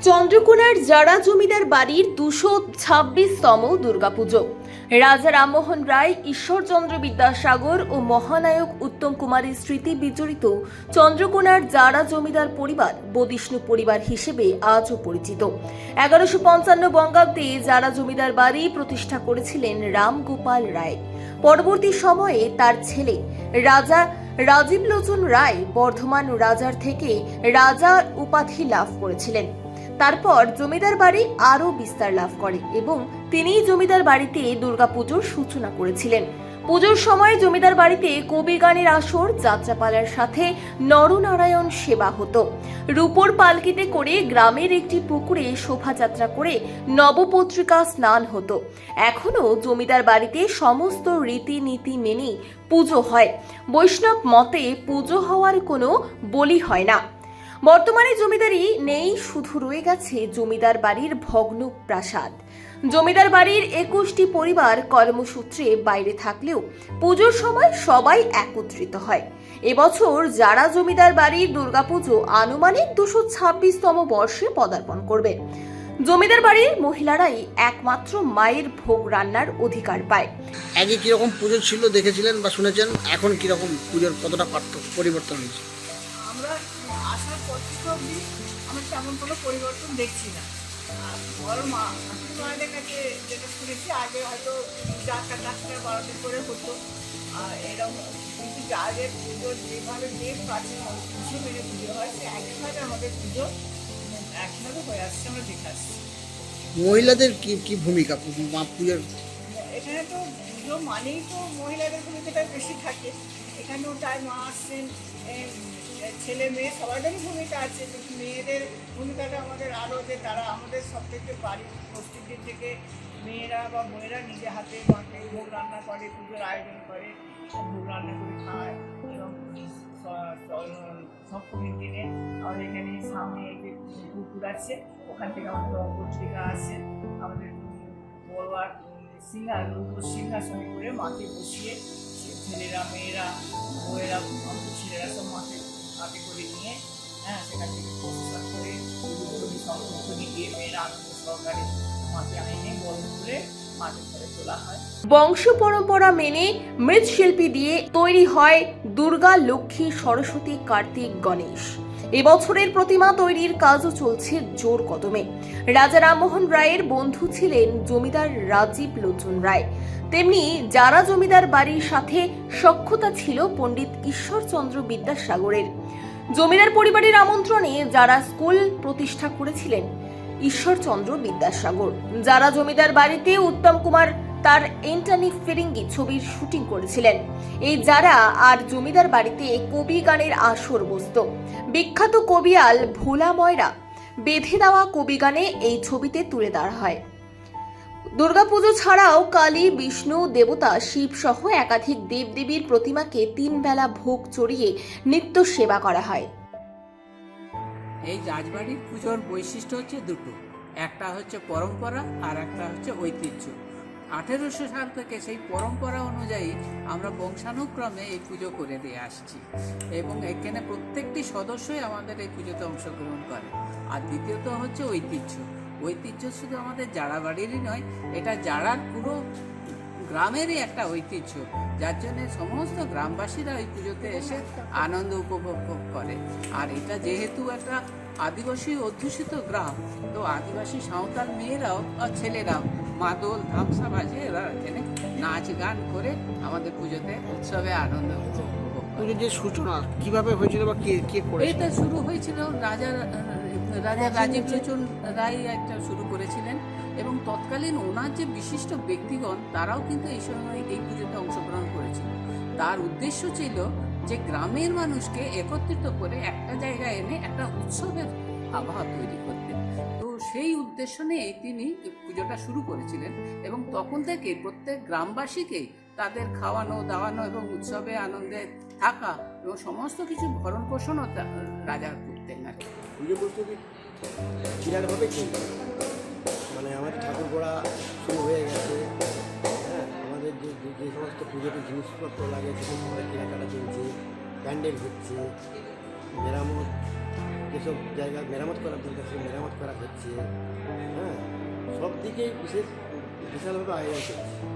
চন্দ্রকোনার জারা জমিদার বাড়ির 226তম দুর্গাপুজো। রাজা রামমোহন রায়, ঈশ্বরচন্দ্র বিদ্যাসাগর ও মহানায়ক উত্তম কুমারের স্মৃতি বিজড়িত চন্দ্রকোনার জারা জমিদার পরিবার বদিষ্ণু পরিবার হিসেবে আজও পরিচিত। 1155 বঙ্গাব্দে জারা জমিদার বাড়ি প্রতিষ্ঠা করেছিলেন রামগোপাল রায়। পরবর্তী সময়ে তার ছেলে রাজা রাজীব লোচন রায় বর্ধমান রাজার থেকে রাজা উপাধি লাভ করেছিলেন। তারপর জমিদার বাড়ি আরও বিস্তার লাভ করে এবং তিনিই জমিদার বাড়িতে দুর্গাপুজোর সূচনা করেছিলেন। পুজোর সময় জমিদার বাড়িতে কবি গানের আসর, যাত্রাপালার সাথে নরনারায়ণ সেবা হতো। রূপোর পালকিতে করে গ্রামের একটি পুকুরে শোভাযাত্রা করে নবপত্রিকা স্নান হতো। এখনো জমিদার বাড়িতে সমস্ত রীতিনীতি মেনে পুজো হয়। বৈষ্ণব মতে পুজো হওয়ার কোনো বলি হয় না। বর্তমানে জমিদারি নেই, শুধু রয়ে গেছে জমিদার বাড়ির ভগ্ন প্রাসাদ। জমিদার বাড়ির 21টি পরিবার কর্মসূত্রে বাইরে থাকলেও পুজোর সময় সবাই একত্রিত হয়। এবছর জারা জমিদার বাড়ির দুর্গাপুজো আনুমানিক 226তম বর্ষে পদার্পণ করবে। জমিদার বাড়ির মহিলারাই একমাত্র মায়ের ভোগ রান্নার অধিকার পায়। আগে কিরকম পুজো ছিল দেখেছিলেন বা শুনেছেন, এখন কিরকম পুজোর কতটা পরিবর্তন হয়েছে? আমরা আসার পর থেকে অবধি আমরা তেমন কোনো পরিবর্তন দেখছি না। বড় মায়েদের কাছে যেটা শুনেছি, আগে হয়তো 4টা 12টা করে হতো, এরকম কিন্তু আগে পুজো যেভাবে যে প্রাচীন পুজো মেনে পুজো হয় সে একইভাবে আমাদের পুজো একইভাবে হয়ে আসছে, আমরা দেখে আসছি। মহিলাদের কি ভূমিকা পুজোর? এখানে তো পুজো মানেই তো মহিলাদের ভূমিকাটা বেশি থাকে। এখানেও তাই মা আসছেন, ছেলে মেয়ে সবারই ভূমিকা আছে, কিন্তু মেয়েদের ভূমিকাটা আমাদের আরও, যে তারা আমাদের সব থেকে বাড়ির প্রস্তুতির থেকে মেয়েরা বা বোনেরা নিজে হাতে মাকে ভোগ রান্না করে, পুজোর আয়োজন করে, ভোগ রান্না করে খায়। এবং সপ্তমীর দিনে আমাদের এখানে সামনে একটি পুকুর আছে, ওখান থেকে আমাদের পত্রিকা আছে, আমাদের বড় আর সিংহাসনে করে মাকে বসিয়ে ছেলেরা মেয়েরা বউয়েরা ছেলেরা সব মাকে হাতে করে নিয়ে সেখান থেকে প্রস্তুত করে সংরক্ষণী দিয়ে মেয়েরা আনন্দ সহকারে মাকে এনে বরণ করে মাটির ঘরে তোলা হয়। বংশ পরম্পরা মেনে মৃৎশিল্পী দিয়ে তৈরি হয় দুর্গা, লক্ষ্মী, সরস্বতী, কার্তিক, গণেশ। এবছরের প্রতিমা তৈরির কাজও চলছে জোর কদমে। রাজা রামমোহন রায়ের বন্ধু ছিলেন জমিদার রাজীব লোচন রায়, তেমনি যারা জমিদার বাড়ির সাথে সখ্যতা ছিল পণ্ডিত ঈশ্বরচন্দ্র বিদ্যাসাগরের। জমিদার পরিবারের আমন্ত্রণে যারা স্কুল প্রতিষ্ঠা করেছিলেন ঈশ্বরচন্দ্র বিদ্যাসাগর। যারা জমিদার বাড়িতে উত্তম কুমার তার এন্টানি ফিরিঙ্গি ছবির শুটিং করেছিলেন। এই যারা আর জমিদার বাড়িতে কবি গানের আসর বসত। বিখ্যাত কবিয়াল ভোলা ময়রা বেঁধে দেওয়া কবি গানে এই ছবিতে তুলে ধরা হয়। দুর্গাপুজো ছাড়াও কালী, বিষ্ণু, দেবতা, শিব সহ একাধিক দেবদেবীর প্রতিমাকে 3 বেলা ভোগ চড়িয়ে নিত্য সেবা করা হয়। এই রাজবাড়ির পুজোর বৈশিষ্ট্য হচ্ছে দুটো, একটা হচ্ছে পরম্পরা আর একটা হচ্ছে ঐতিহ্য। 1800 সাল থেকে সেই পরম্পরা অনুযায়ী আমরা বংশানুক্রমে এই পুজো করে দিয়ে আসছি এবং এখানে প্রত্যেকটি সদস্যই আমাদের এই পুজোতে অংশগ্রহণ করে। আর দ্বিতীয়ত হচ্ছে ঐতিহ্য। ঐতিহ্য শুধু আমাদের জারা বাড়িরই নয়, এটা জারার পুরো গ্রামেরই একটা ঐতিহ্য, যার জন্য সমস্ত গ্রামবাসীরা এই পুজোতে এসে আনন্দ উপভোগ করে। আর এটা যেহেতু একটা আদিবাসী অধ্যুষিত গ্রাম, তো আদিবাসী সাঁওতাল মেয়েরাও আর ছেলেরাও মাদল ধামসা বাজে এরা এখানে নাচ গান করে আমাদের পুজোতে উৎসবে আনন্দ উপভোগ করে। পুজোর যে সূচনা কিভাবে হয়েছিল বা কে করেছিল? এটা শুরু হয়েছিল রাজা রাজীব লোচন রায় একটা শুরু করেছিলেন এবং তৎকালীন ওনার যে বিশিষ্ট ব্যক্তিগণ তারাও কিন্তু এই সময় এই পুজোতে অংশগ্রহণ করেছিল। তার উদ্দেশ্য ছিল যে গ্রামের মানুষকে একত্রিত করে একটা জায়গায় এনে একটা উৎসবের আবহাওয়া তৈরি করতেন। তো সেই উদ্দেশ্য নিয়ে তিনি পুজোটা শুরু করেছিলেন এবং তখন থেকে প্রত্যেক গ্রামবাসীকেই তাদের খাওয়ানো দাওয়ানো এবং উৎসবে আনন্দে থাকা এবং সমস্ত কিছু ভরণ পোষণও রাজা করতেন আর কি। পুজো প্রস্তুতি বিরাটভাবে চলছে, মানে আমাদের ঠাকুর পড়া শুরু হয়ে গেছে। আমাদের যে সমস্ত পুজোতে জিনিসপত্র লাগে সেগুলো কেনাকাটা চলছে, প্যান্ডেল হচ্ছে, মেরামত যেসব জায়গা মেরামত করার দরকার সে মেরামত করা হচ্ছে। হ্যাঁ, সব দিকেই বিশালভাবে আয়োজন করছে।